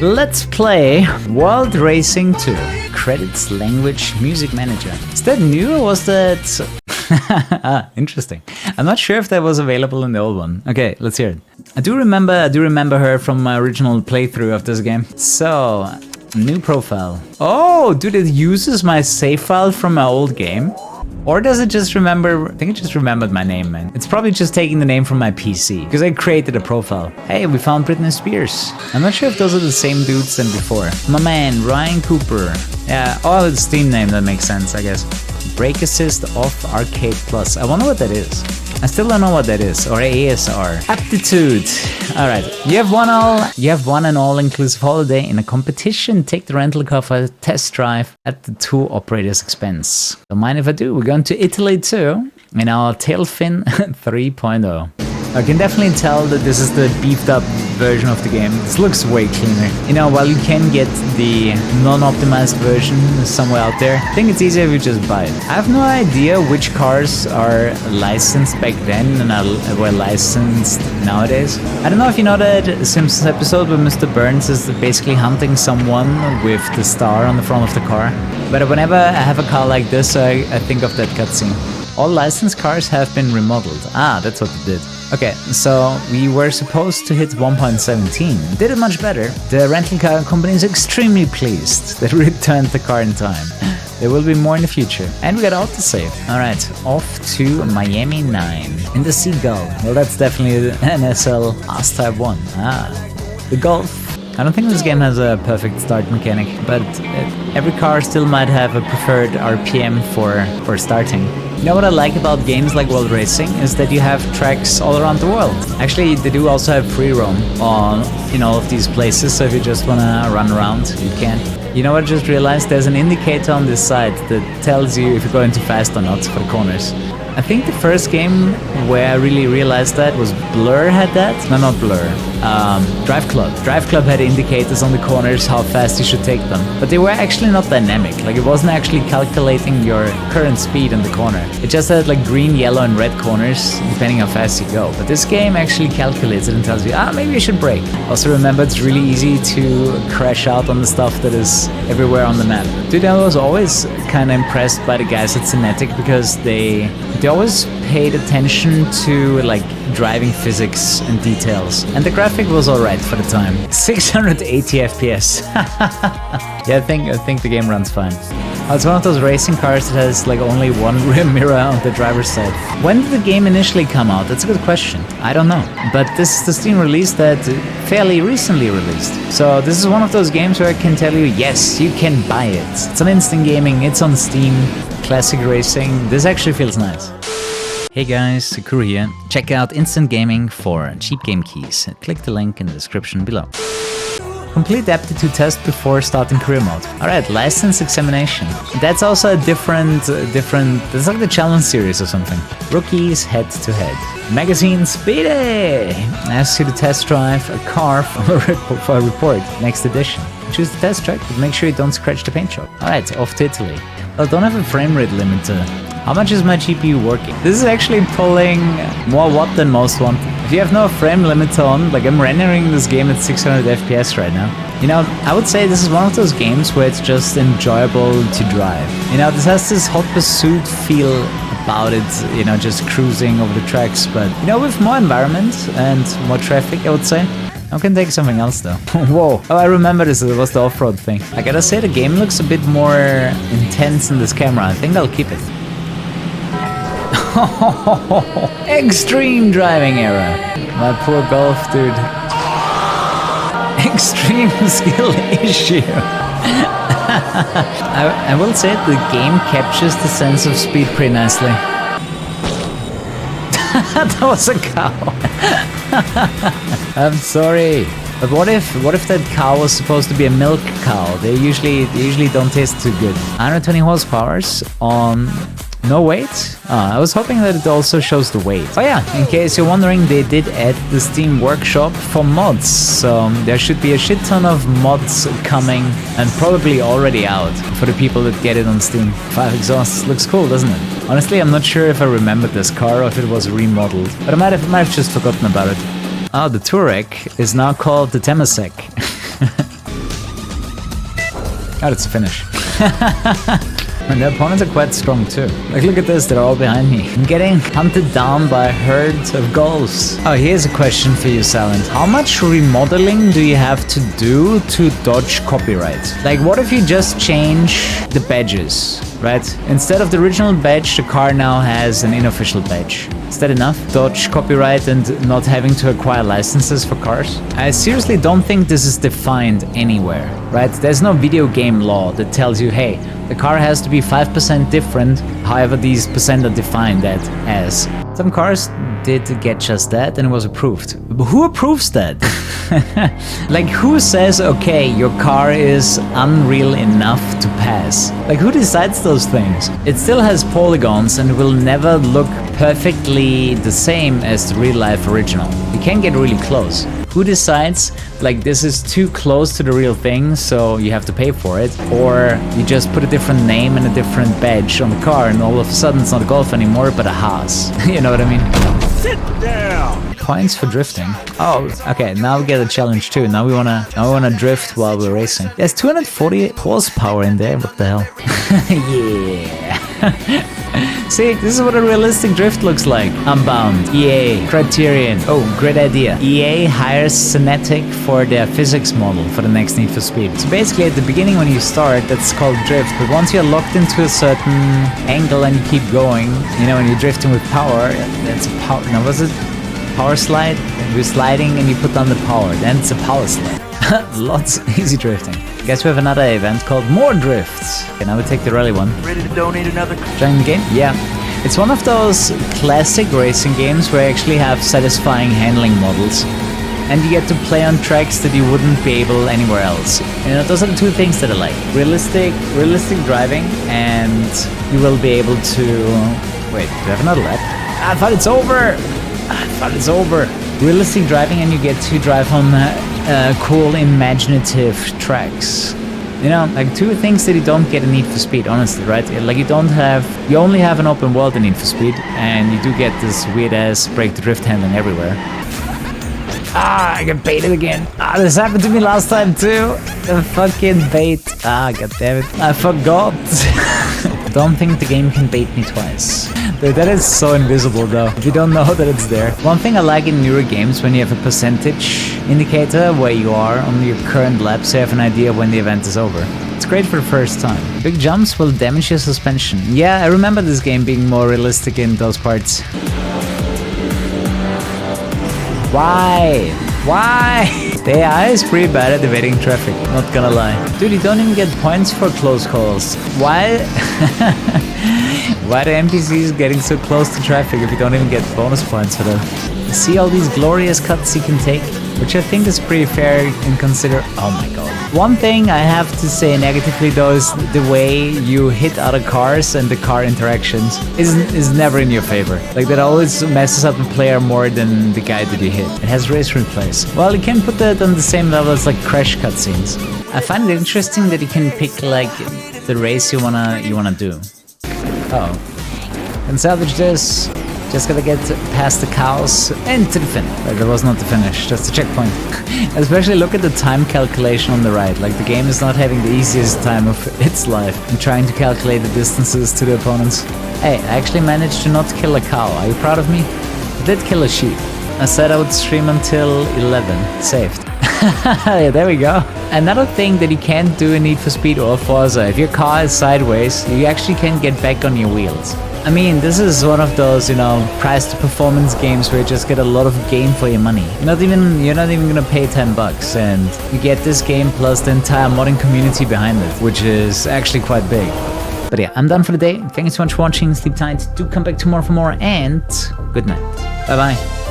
Let's play World Racing 2. Credits, language, music manager. Is that new or was that... interesting. I'm not sure if that was available in the old one. Okay, let's hear it. I do remember her from my original playthrough of this game. So, new profile. Oh, dude, it uses my save file from my old game. Or does it just remember... I think it just remembered my name, man. It's probably just taking the name from my PC, because I created a profile. Hey, we found Britney Spears. I'm not sure if those are the same dudes than before. My man, Ryan Cooper. Yeah, oh, it's Steam name, that makes sense, I guess. Brake Assist off Arcade Plus. I wonder what that is. I still don't know what that is, or ASR. Aptitude. Alright, you have one and all-inclusive holiday in a competition. Take the rental car for a test drive at the tour operator's expense. Don't mind if I do. We're going to Italy too, in our Tailfin 3.0. I can definitely tell that this is the beefed up version of the game. This looks way cleaner. You know, while you can get the non-optimized version somewhere out there, I think it's easier if you just buy it. I have no idea which cars are licensed back then and were licensed nowadays. I don't know if you know that Simpsons episode where Mr. Burns is basically hunting someone with the star on the front of the car. But whenever I have a car like this, I think of that cutscene. All licensed cars have been remodeled. Ah, that's what they did. Okay, so we were supposed to hit 1.17. Did it much better. The rental car company is extremely pleased that we returned the car in time. There will be more in the future. And we got autosave. Alright, off to Miami 9. In the Seagull. Well, that's definitely an SL S-Type 1. Ah, the Golf. I don't think this game has a perfect start mechanic, but every car still might have a preferred RPM for starting. You know what I like about games like World Racing is that you have tracks all around the world. Actually, they do also have free roam in all of these places, so if you just wanna run around, you can. You know what I just realized? There's an indicator on this side that tells you if you're going too fast or not for the corners. I think the first game where I really realized that was Blur had that. No, not Blur. Drive Club. Drive Club had indicators on the corners how fast you should take them. But they were actually not dynamic. Like, it wasn't actually calculating your current speed in the corner. It just had like green, yellow and red corners depending how fast you go. But this game actually calculates it and tells you, maybe you should brake. Also remember, it's really easy to crash out on the stuff that is everywhere on the map. Dude, I was always kind of impressed by the guys at Cinetic because they always paid attention to like driving physics and details, and the graphic was alright for the time. 680 FPS. Yeah, I think the game runs fine. It's one of those racing cars that has like only one rear mirror on the driver's side. When did the game initially come out? That's a good question. I don't know. But this is the Steam release that fairly recently released. So this is one of those games where I can tell you, yes, you can buy it. It's on Instant Gaming, it's on Steam, Classic Racing. This actually feels nice. Hey guys, Kuru here. Check out Instant Gaming for cheap game keys. Click the link in the description below. Complete the aptitude test before starting career mode. Alright, license examination. That's also a different, that's like the challenge series or something. Rookies head to head. Magazine Speedy! Asks you to test drive a car for a report, next edition. Choose the test track, but make sure you don't scratch the paint job. Alright, off to Italy. I don't have a frame rate limiter. How much is my GPU working? This is actually pulling more watt than most want. If you have no frame limiter on, like I'm rendering this game at 600 FPS right now. You know, I would say this is one of those games where it's just enjoyable to drive. You know, this has this hot pursuit feel about it, you know, just cruising over the tracks, but, you know, with more environment and more traffic, I would say. I can take something else though. Whoa. Oh, I remember this. It was the off-road thing. I gotta say, the game looks a bit more intense in this camera. I think I'll keep it. Extreme driving error. My poor Golf, dude. Extreme skill issue. I will say the game captures the sense of speed pretty nicely. That was a cow. I'm sorry. But what if that cow was supposed to be a milk cow? They usually don't taste too good. 120 horsepower on no weight? I was hoping that it also shows the weight. Oh yeah, in case you're wondering, they did add the Steam Workshop for mods. So there should be a shit ton of mods coming and probably already out for the people that get it on Steam. 5 exhausts looks cool, doesn't it? Honestly, I'm not sure if I remembered this car or if it was remodeled, but I might have just forgotten about it. Oh, the Touareg is now called the Temasek. Oh, that's a finish. And the opponents are quite strong too. Like, look at this, they're all behind me. I'm getting hunted down by herds of gulls. Oh, here's a question for you, Silent. How much remodeling do you have to do to dodge copyright? Like, what if you just change the badges, right? Instead of the original badge, the car now has an unofficial badge. Is that enough? Dodge copyright and not having to acquire licenses for cars? I seriously don't think this is defined anywhere, right? There's no video game law that tells you, hey, the car has to be 5% different, however these percent are defined as. Some cars did get just that and it was approved. But who approves that? Like, who says, okay, your car is unreal enough to pass? Like, who decides those things? It still has polygons and will never look perfectly the same as the real life original. You can get really close. Who decides, like, this is too close to the real thing, so you have to pay for it? Or you just put a different name and a different badge on the car and all of a sudden it's not a Golf anymore, but a Haas. You know what I mean? Sit down! Points for drifting. Oh, okay, now we get a challenge too. Now we wanna drift while we're racing. There's 240 horsepower in there, what the hell? Yeah! See, this is what a realistic drift looks like. Unbound, EA, Criterion. Oh, great idea. EA hires Cinetic for their physics model for the next Need for Speed. So basically at the beginning when you start, that's called drift. But once you're locked into a certain angle and you keep going, you know, when you're drifting with power, that's a power, now was it power slide? You're sliding and you put down the power, then it's a power slide. Lots easy drifting. Guess we have another event called More Drifts. Okay, now we take the rally one. Ready to donate another? Join the game? Yeah. It's one of those classic racing games where you actually have satisfying handling models. And you get to play on tracks that you wouldn't be able anywhere else. You know, those are the two things that I like. Realistic driving, and you will be able to... Wait, do I have another lap? I thought it's over! Realistic driving, and you get to drive on cool, imaginative tracks. You know, like two things that you don't get in Need for Speed, honestly, right? Like you only have an open world in Need for Speed, and you do get this weird-ass break-to-drift handling everywhere. Ah, I got baited again. Ah, this happened to me last time too. The fucking bait. Ah, goddammit. I forgot. Don't think the game can bait me twice. Dude, that is so invisible though, if you don't know that it's there. One thing I like in newer games, when you have a percentage indicator where you are on your current lap, so you have an idea when the event is over. It's great for the first time. Big jumps will damage your suspension. Yeah, I remember this game being more realistic in those parts. Why? The AI is pretty bad at evading traffic, not gonna lie. Dude, you don't even get points for close calls. Why? Why are the NPCs getting so close to traffic if you don't even get bonus points for them? See all these glorious cuts you can take? Which I think is pretty fair and consider... Oh my god. One thing I have to say negatively though is the way you hit other cars and the car interactions is never in your favor. Like that always messes up the player more than the guy that you hit. It has race replays. Well, you can put that on the same level as like crash cutscenes. I find it interesting that you can pick like the race you wanna do. Oh. Can salvage this. Just gotta get past the cows and to the finish. That was not the finish, just a checkpoint. Especially look at the time calculation on the right. Like the game is not having the easiest time of its life in trying to calculate the distances to the opponents. Hey, I actually managed to not kill a cow. Are you proud of me? I did kill a sheep. I said I would stream until 11. Saved. Yeah, there we go. Another thing that you can't do in Need for Speed or Forza, if your car is sideways, you actually can't get back on your wheels. I mean, this is one of those, you know, price to performance games where you just get a lot of game for your money. You're not even gonna pay $10, and you get this game plus the entire modding community behind it, which is actually quite big. But yeah, I'm done for the day. Thank you so much for watching. Sleep tight. Do come back tomorrow for more, and good night. Bye bye.